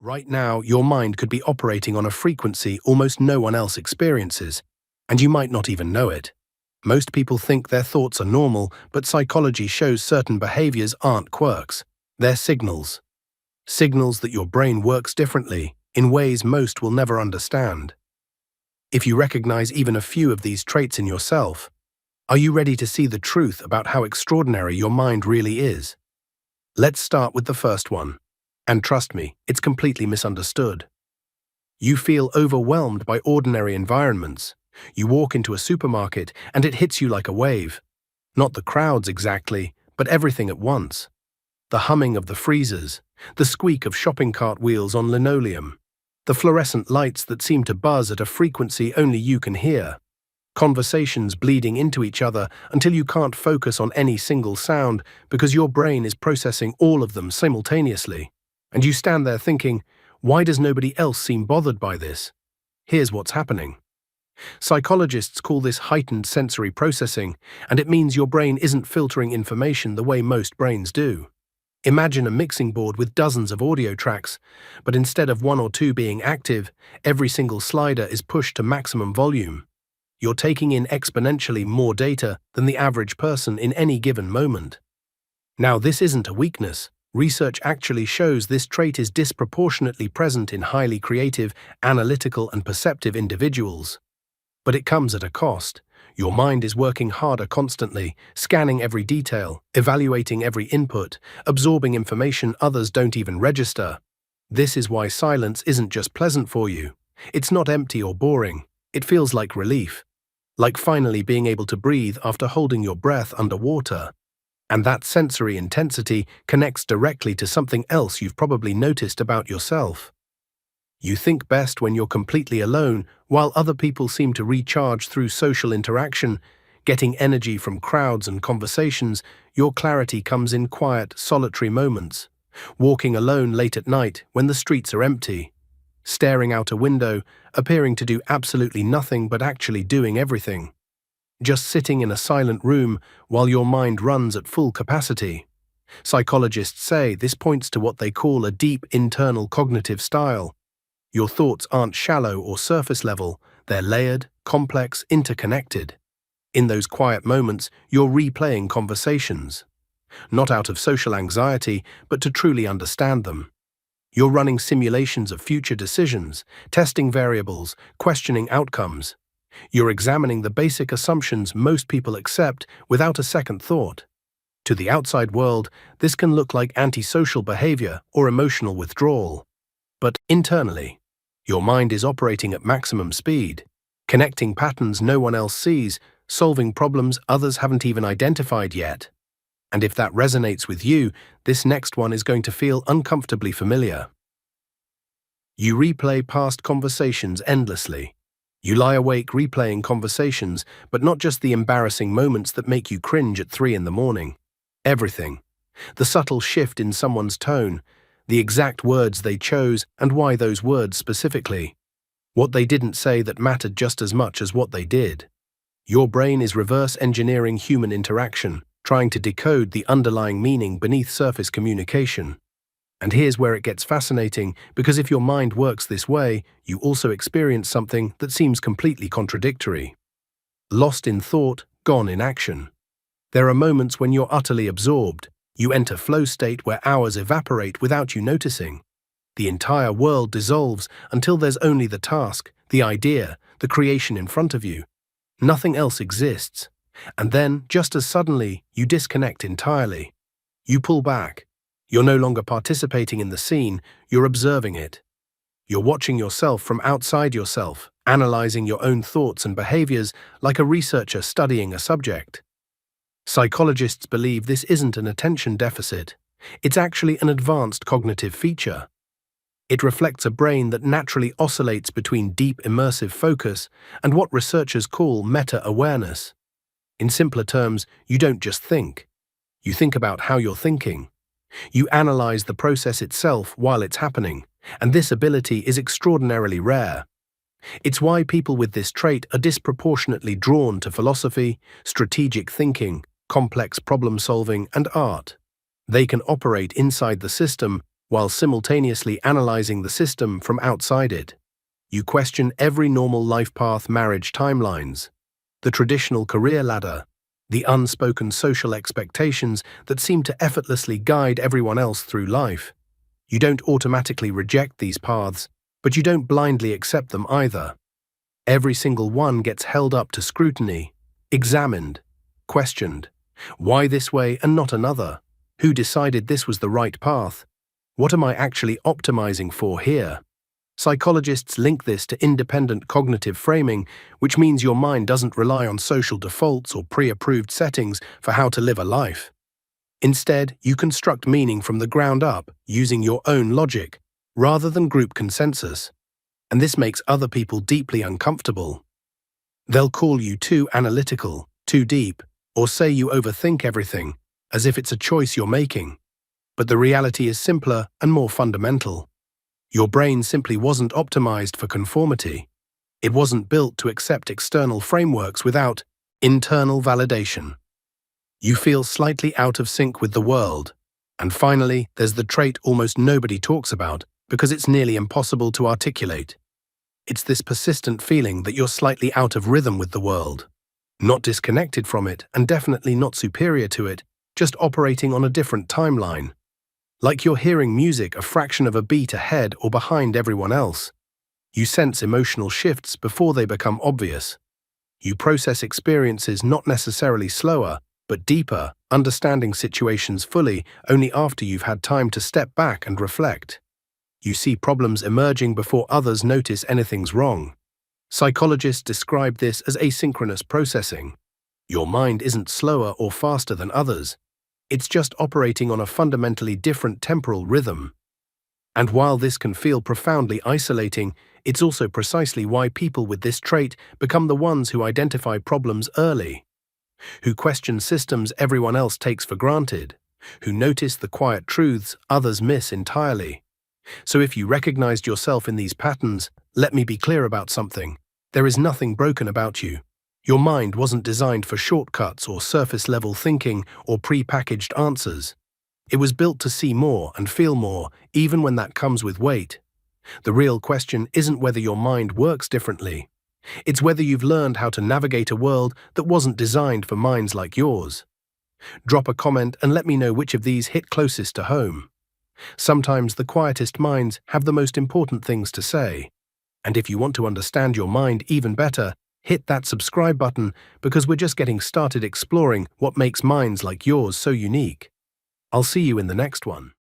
Right now, your mind could be operating on a frequency almost no one else experiences, and you might not even know it. Most people think their thoughts are normal, but psychology shows certain behaviors aren't quirks. They're signals. Signals that your brain works differently, in ways most will never understand. If you recognize even a few of these traits in yourself, are you ready to see the truth about how extraordinary your mind really is? Let's start with the first one. And trust me, it's completely misunderstood. You feel overwhelmed by ordinary environments. You walk into a supermarket and it hits you like a wave. Not the crowds exactly, but everything at once. The humming of the freezers, the squeak of shopping cart wheels on linoleum, the fluorescent lights that seem to buzz at a frequency only you can hear. Conversations bleeding into each other until you can't focus on any single sound because your brain is processing all of them simultaneously. And you stand there thinking, why does nobody else seem bothered by this? Here's what's happening. Psychologists call this heightened sensory processing, and it means your brain isn't filtering information the way most brains do. Imagine a mixing board with dozens of audio tracks, but instead of one or two being active, every single slider is pushed to maximum volume. You're taking in exponentially more data than the average person in any given moment. Now, this isn't a weakness. Research actually shows this trait is disproportionately present in highly creative, analytical, and perceptive individuals. But it comes at a cost. Your mind is working harder constantly, scanning every detail, evaluating every input, absorbing information others don't even register. This is why silence isn't just pleasant for you. It's not empty or boring. It feels like relief. Like finally being able to breathe after holding your breath underwater. And that sensory intensity connects directly to something else you've probably noticed about yourself. You think best when you're completely alone, while other people seem to recharge through social interaction, getting energy from crowds and conversations. Your clarity comes in quiet, solitary moments. Walking alone late at night when the streets are empty. Staring out a window, appearing to do absolutely nothing but actually doing everything. Just sitting in a silent room while your mind runs at full capacity. Psychologists say this points to what they call a deep internal cognitive style. Your thoughts aren't shallow or surface level, they're layered, complex, interconnected. In those quiet moments, you're replaying conversations. Not out of social anxiety, but to truly understand them. You're running simulations of future decisions, testing variables, questioning outcomes. You're examining the basic assumptions most people accept without a second thought. To the outside world, this can look like antisocial behavior or emotional withdrawal. But internally, your mind is operating at maximum speed, connecting patterns no one else sees, solving problems others haven't even identified yet. And if that resonates with you, this next one is going to feel uncomfortably familiar. You replay past conversations endlessly. You lie awake replaying conversations, but not just the embarrassing moments that make you cringe at 3 a.m. Everything. The subtle shift in someone's tone, the exact words they chose and why those words specifically. What they didn't say that mattered just as much as what they did. Your brain is reverse engineering human interaction, trying to decode the underlying meaning beneath surface communication. And here's where it gets fascinating, because if your mind works this way, you also experience something that seems completely contradictory. Lost in thought, gone in action. There are moments when you're utterly absorbed. You enter flow state where hours evaporate without you noticing. The entire world dissolves until there's only the task, the idea, the creation in front of you. Nothing else exists. And then, just as suddenly, you disconnect entirely. You pull back. You're no longer participating in the scene, you're observing it. You're watching yourself from outside yourself, analyzing your own thoughts and behaviors like a researcher studying a subject. Psychologists believe this isn't an attention deficit. It's actually an advanced cognitive feature. It reflects a brain that naturally oscillates between deep immersive focus and what researchers call meta-awareness. In simpler terms, you don't just think. You think about how you're thinking. You analyze the process itself while it's happening, and this ability is extraordinarily rare. It's why people with this trait are disproportionately drawn to philosophy, strategic thinking, complex problem-solving, and art. They can operate inside the system while simultaneously analyzing the system from outside it. You question every normal life path, marriage timelines, the traditional career ladder, the unspoken social expectations that seem to effortlessly guide everyone else through life. You don't automatically reject these paths, but you don't blindly accept them either. Every single one gets held up to scrutiny, examined, questioned. Why this way and not another? Who decided this was the right path? What am I actually optimizing for here? Psychologists link this to independent cognitive framing, which means your mind doesn't rely on social defaults or pre-approved settings for how to live a life. Instead, you construct meaning from the ground up, using your own logic, rather than group consensus. And this makes other people deeply uncomfortable. They'll call you too analytical, too deep, or say you overthink everything, as if it's a choice you're making. But the reality is simpler and more fundamental. Your brain simply wasn't optimized for conformity. It wasn't built to accept external frameworks without internal validation. You feel slightly out of sync with the world. And finally, there's the trait almost nobody talks about because it's nearly impossible to articulate. It's this persistent feeling that you're slightly out of rhythm with the world. Not disconnected from it, and definitely not superior to it, just operating on a different timeline. Like you're hearing music a fraction of a beat ahead or behind everyone else. You sense emotional shifts before they become obvious. You process experiences not necessarily slower, but deeper, understanding situations fully only after you've had time to step back and reflect. You see problems emerging before others notice anything's wrong. Psychologists describe this as asynchronous processing. Your mind isn't slower or faster than others. It's just operating on a fundamentally different temporal rhythm. And while this can feel profoundly isolating, it's also precisely why people with this trait become the ones who identify problems early, who question systems everyone else takes for granted, who notice the quiet truths others miss entirely. So if you recognized yourself in these patterns, let me be clear about something. There is nothing broken about you. Your mind wasn't designed for shortcuts or surface-level thinking or pre-packaged answers. It was built to see more and feel more, even when that comes with weight. The real question isn't whether your mind works differently. It's whether you've learned how to navigate a world that wasn't designed for minds like yours. Drop a comment and let me know which of these hit closest to home. Sometimes the quietest minds have the most important things to say. And if you want to understand your mind even better, hit that subscribe button because we're just getting started exploring what makes minds like yours so unique. I'll see you in the next one.